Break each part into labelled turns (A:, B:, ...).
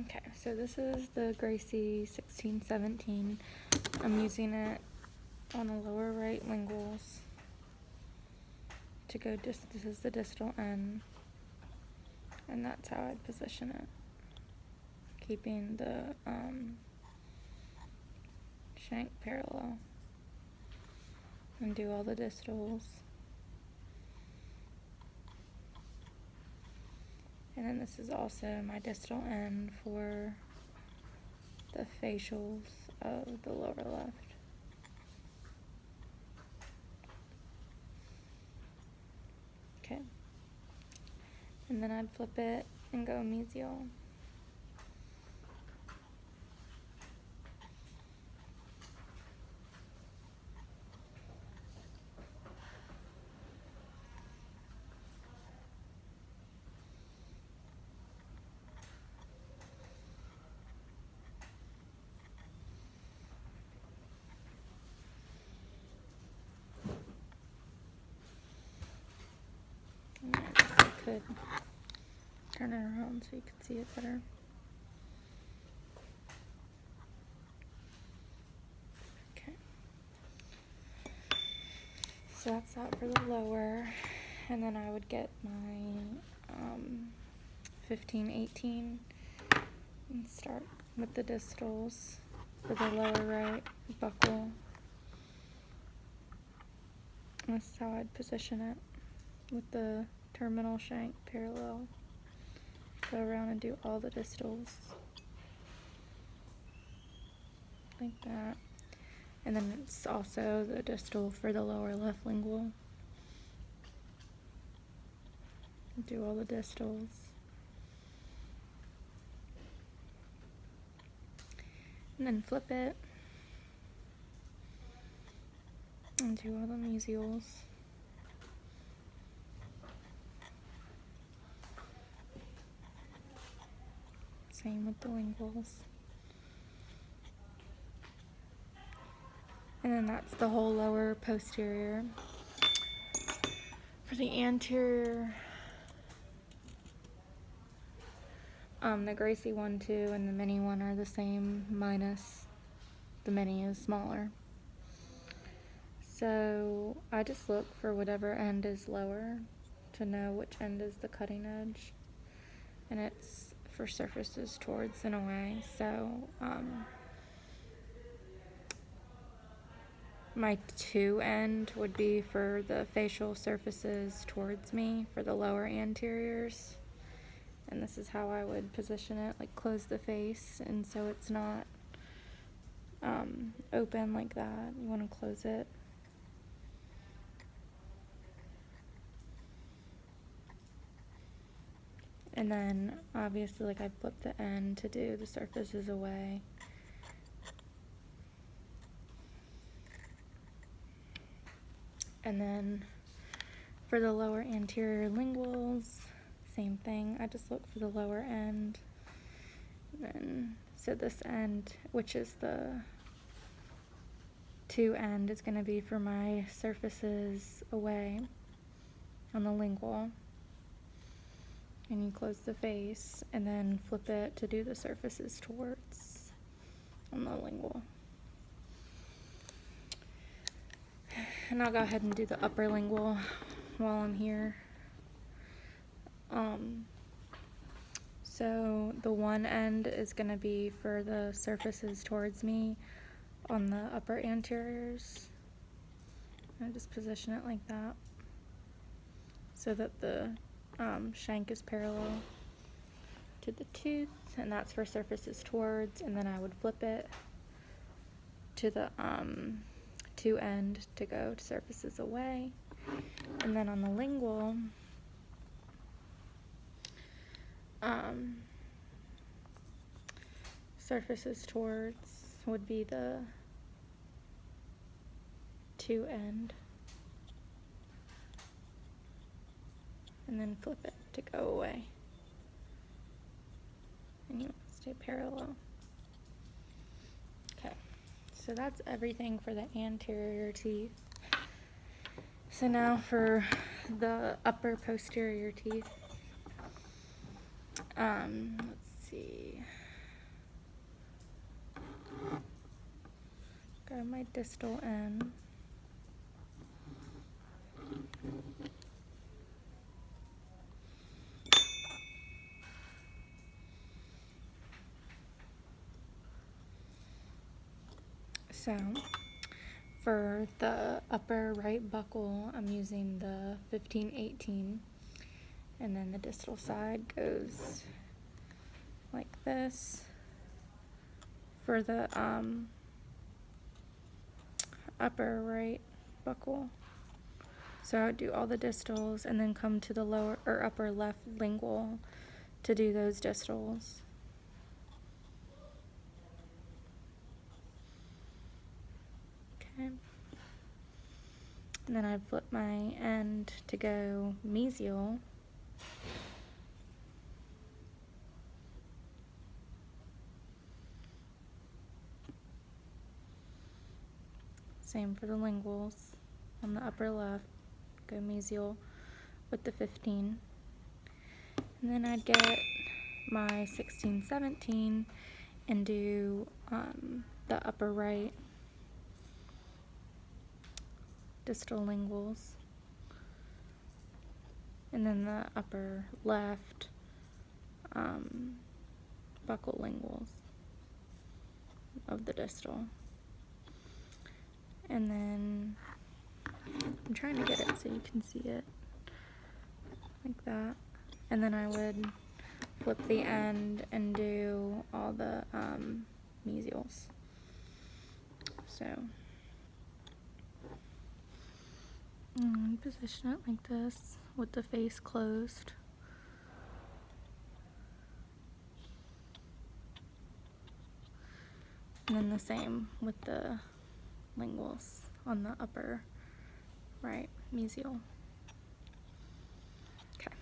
A: Okay, so this is the Gracey 1617. I'm using it on the lower right linguals to go this is the distal end, and that's how I'd position it, keeping the shank parallel, and do all the distals. And then this is also my distal end for the facials of the lower left. Okay. And then I'd flip it and go mesial. And I guess I could turn it around so you could see it better. Okay. So that's that for the lower. And then I would get my 1518 and start with the distals for the lower right buckle. And this is how I'd position it, with the terminal shank parallel. Go around and do all the distals like that. And then it's also the distal for the lower left lingual. Do all the distals. And then flip it and do all the mesials. Same with the linguals. And then that's the whole lower posterior. For the anterior, the Gracey 1, 2, and the mini one are the same, minus the mini is smaller. So I just look for whatever end is lower to know which end is the cutting edge. And it's for surfaces towards and away. So my 2 end would be for the facial surfaces towards me for the lower anteriors. And this is how I would position it, like close the face, and so it's not open like that. You want to close it. And then obviously, like, I flip the end to do the surfaces away. And then for the lower anterior linguals, same thing. I just look for the lower end. And then, so this end, which is the 2 end, is going to be for my surfaces away on the lingual. And you close the face and then flip it to do the surfaces towards on the lingual. And I'll go ahead and do the upper lingual while I'm here. So the 1 end is going to be for the surfaces towards me on the upper anteriors. I just position it like that so that the shank is parallel to the tooth, and that's for surfaces towards. And then I would flip it to the 2 end to go to surfaces away. And then on the lingual, surfaces towards would be the 2 end, and then flip it to go away. And you want to stay parallel. Okay, so that's everything for the anterior teeth. So now for the upper posterior teeth. Let's see. go my distal end. So for the upper right buckle, I'm using the 15-18, and then the distal side goes like this. For the upper right buckle, so I would do all the distals and then come to the lower or upper left lingual to do those distals. Okay. And then I'd flip my end to go mesial. Same for the linguals on the upper left, go mesial with the 15. And then I'd get my 16-17 and do the upper right distal linguals, and then the upper left buckle linguals of the distal. And then I'm trying to get it so you can see it like that. And then I would flip the end and do all the mesials. So position it like this with the face closed. And then the same with the linguals on the upper right mesial. Okay.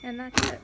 A: And that's it.